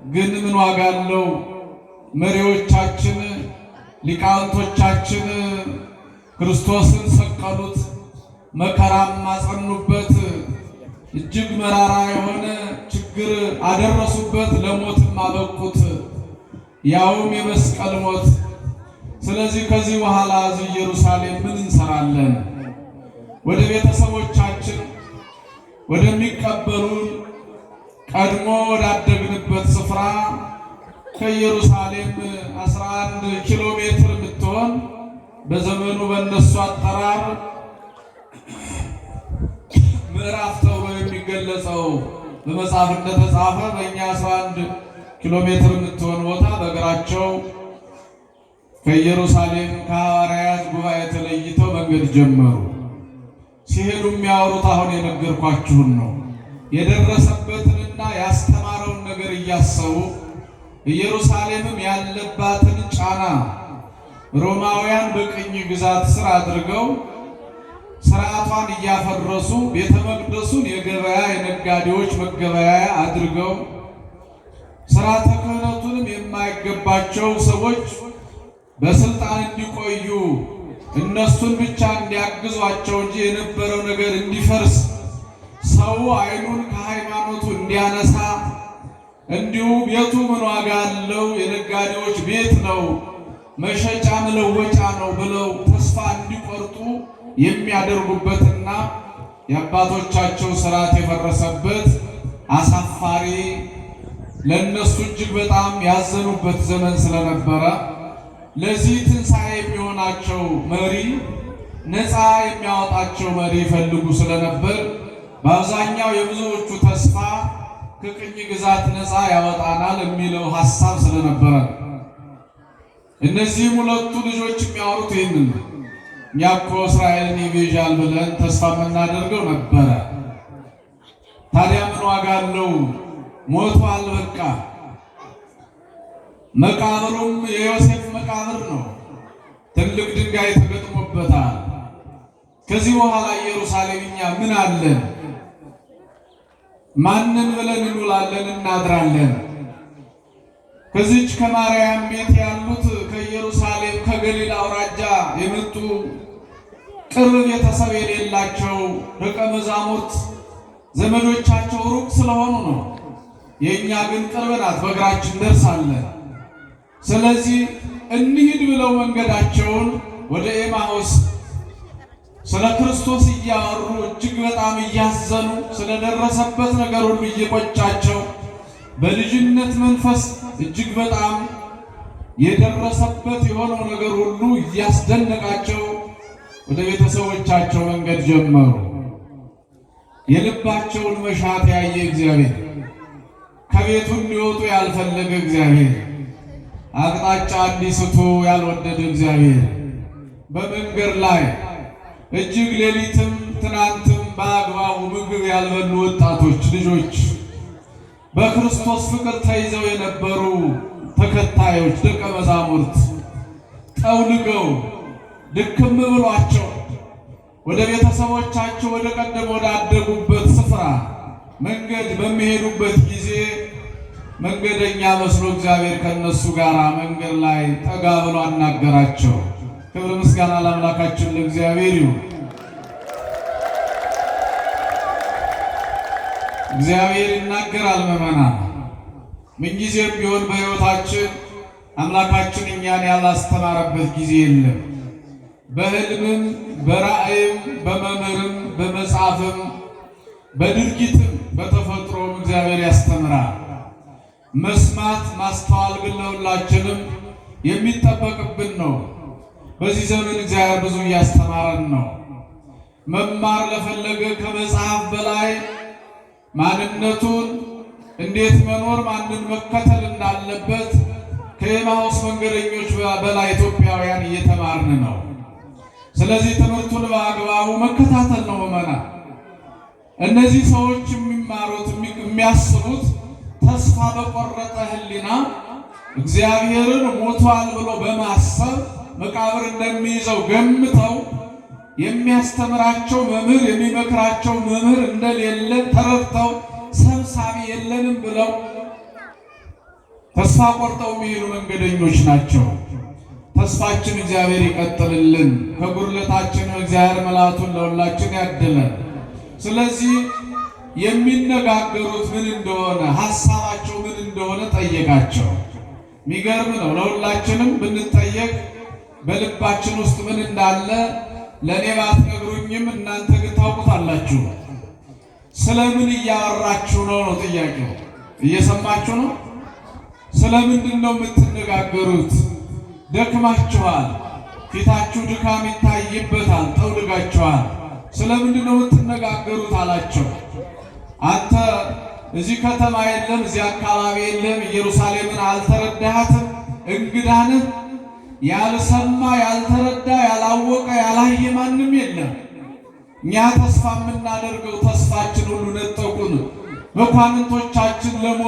ግን ምን ዋጋ አለው? መሪዎቻችን ሊቃውንቶቻችን ክርስቶስን ሰቀሉት፣ መከራም አጸኑበት፣ እጅግ መራራ የሆነ ችግር አደረሱበት፣ ለሞትም አበቁት፣ ያውም የመስቀል ሞት። ስለዚህ ከዚህ በኋላ እዚህ ኢየሩሳሌም ምን እንሰራለን? ወደ ቤተሰቦቻችን ወደሚቀበሉን ቀድሞ ወዳደግንበት ስፍራ ከኢየሩሳሌም 11 ኪሎ ሜትር የምትሆን በዘመኑ በእነሱ አጠራር ምዕራፍ ተብሎ የሚገለጸው በመጽሐፍ እንደተጻፈ በእኛ 11 ኪሎ ሜትር የምትሆን ቦታ በእግራቸው ከኢየሩሳሌም ከሐዋርያት ጉባኤ ተለይተው መንገድ ጀመሩ። ሲሄዱ የሚያወሩት አሁን የነገርኳችሁን ነው። የደረሰበትንና ያስተማረውን ነገር እያሰቡ ኢየሩሳሌምም ያለባትን ጫና ሮማውያን በቅኝ ግዛት ስር አድርገው ስርዓቷን እያፈረሱ ቤተ መቅደሱን የገበያ የነጋዴዎች መገበያያ አድርገው ስርዓተ ክህነቱንም የማይገባቸው ሰዎች በስልጣን እንዲቆዩ እነሱን ብቻ እንዲያግዟቸው እንጂ የነበረው ነገር እንዲፈርስ ሰው ዓይኑን ከሃይማኖቱ እንዲያነሳ እንዲሁ ቤቱ ምን ዋጋ አለው የነጋዴዎች ቤት ነው መሸጫ መለወጫ ነው ብለው ተስፋ እንዲቆርጡ የሚያደርጉበትና የአባቶቻቸው ስርዓት የፈረሰበት አሳፋሪ ለነሱ እጅግ በጣም ያዘኑበት ዘመን ስለነበረ ለዚህ ትንሣኤ የሚሆናቸው መሪ ነፃ የሚያወጣቸው መሪ ይፈልጉ ስለነበር በአብዛኛው የብዙዎቹ ተስፋ ከቅኝ ግዛት ነፃ ያወጣናል የሚለው ሐሳብ ስለነበረ እነዚህም ሁለቱ ልጆች የሚያወሩት ይህንን እኛ እኮ እስራኤልን ይቤዣል ብለን ተስፋ የምናደርገው ነበረ። ታዲያ ምን ዋጋ አለው? ሞቷል፣ በቃ መቃብሩም የዮሴፍ መቃብር ነው። ትልቅ ድንጋይ ተገጥሞበታል። ከዚህ በኋላ ኢየሩሳሌም እኛ ምን አለን? ማንን ብለን እንውላለን እናድራለን? ከዚች ከማርያም ቤት ያሉት ከኢየሩሳሌም ከገሊላ አውራጃ የመጡ ቅርብ ቤተሰብ የሌላቸው ደቀ መዛሙርት ዘመዶቻቸው ሩቅ ስለሆኑ ነው። የእኛ ግን ቅርብ ናት፣ በእግራችን ደርሳለን። ስለዚህ እንሂድ ብለው መንገዳቸውን ወደ ኤማሁስ ስለ ክርስቶስ እያወሩ እጅግ በጣም እያዘኑ ስለደረሰበት ነገር ሁሉ እየቆጫቸው በልጅነት መንፈስ እጅግ በጣም የደረሰበት የሆነው ነገር ሁሉ እያስደነቃቸው ወደ ቤተሰቦቻቸው መንገድ ጀመሩ። የልባቸውን መሻት ያየ እግዚአብሔር፣ ከቤቱ እንዲወጡ ያልፈለገ እግዚአብሔር፣ አቅጣጫ እንዲስቱ ያልወደደ እግዚአብሔር በመንገድ ላይ እጅግ ሌሊትም ትናንትም በአግባቡ ምግብ ያልበሉ ወጣቶች ልጆች በክርስቶስ ፍቅር ተይዘው የነበሩ ተከታዮች ደቀ መዛሙርት ጠውልገው ድክም ብሏቸው ወደ ቤተሰቦቻቸው ወደ ቀደም ወዳደጉበት ስፍራ መንገድ በሚሄዱበት ጊዜ መንገደኛ መስሎ እግዚአብሔር ከነሱ ጋር መንገድ ላይ ጠጋ ብሎ አናገራቸው። ክብር ምስጋና ለአምላካችን ለእግዚአብሔር ይሁን። እግዚአብሔር ይናገራል። ምዕመናን ምንጊዜም ቢሆን በሕይወታችን አምላካችን እኛን ያላስተማረበት ጊዜ የለም። በሕልምም በራእይም በመምህርም በመጽሐፍም በድርጊትም በተፈጥሮም እግዚአብሔር ያስተምራል። መስማት ማስተዋል ግን ለሁላችንም የሚጠበቅብን ነው። በዚህ ዘመን እግዚአብሔር ብዙ እያስተማረን ነው። መማር ለፈለገ ከመጽሐፍ በላይ ማንነቱን እንዴት መኖር ማንን መከተል እንዳለበት ከኤማሁስ መንገደኞች በላይ ኢትዮጵያውያን እየተማርን ነው። ስለዚህ ትምህርቱን በአግባቡ መከታተል ነው። ምዕመናን እነዚህ ሰዎች የሚማሩት የሚያስቡት ተስፋ በቆረጠ ሕሊና እግዚአብሔርን ሞቷል ብሎ በማሰብ መቃብር እንደሚይዘው ገምተው የሚያስተምራቸው መምህር የሚመክራቸው መምህር እንደሌለ ተረድተው ሰብሳቢ የለንም ብለው ተስፋ ቆርጠው የሚሄዱ መንገደኞች ናቸው። ተስፋችን እግዚአብሔር ይቀጥልልን፣ ከጉድለታችን እግዚአብሔር መላቱን ለሁላችን ያድለን። ስለዚህ የሚነጋገሩት ምን እንደሆነ ሐሳባቸው ምን እንደሆነ ጠየቃቸው። የሚገርም ነው። ለሁላችንም ብንጠየቅ በልባችን ውስጥ ምን እንዳለ ለእኔ ባትነግሩኝም እናንተ ግን ታውቁታላችሁ። ስለምን እያወራችሁ ነው ነው ጥያቄው። እየሰማችሁ ነው? ስለምንድን ነው የምትነጋገሩት? ደክማችኋል፣ ፊታችሁ ድካም ይታይበታል፣ ጠውልጋችኋል። ስለምንድን ነው የምትነጋገሩት አላቸው። አንተ እዚህ ከተማ የለም፣ እዚህ አካባቢ የለም፣ ኢየሩሳሌምን አልተረዳሃትም፣ እንግዳ ነህ። ያልሰማ ያልተረዳ ያላወቀ ያላየ ማንም የለም። እኛ ተስፋ የምናደርገው ተስፋችን ሁሉ ነጠቁን። መኳንንቶቻችን ለሞ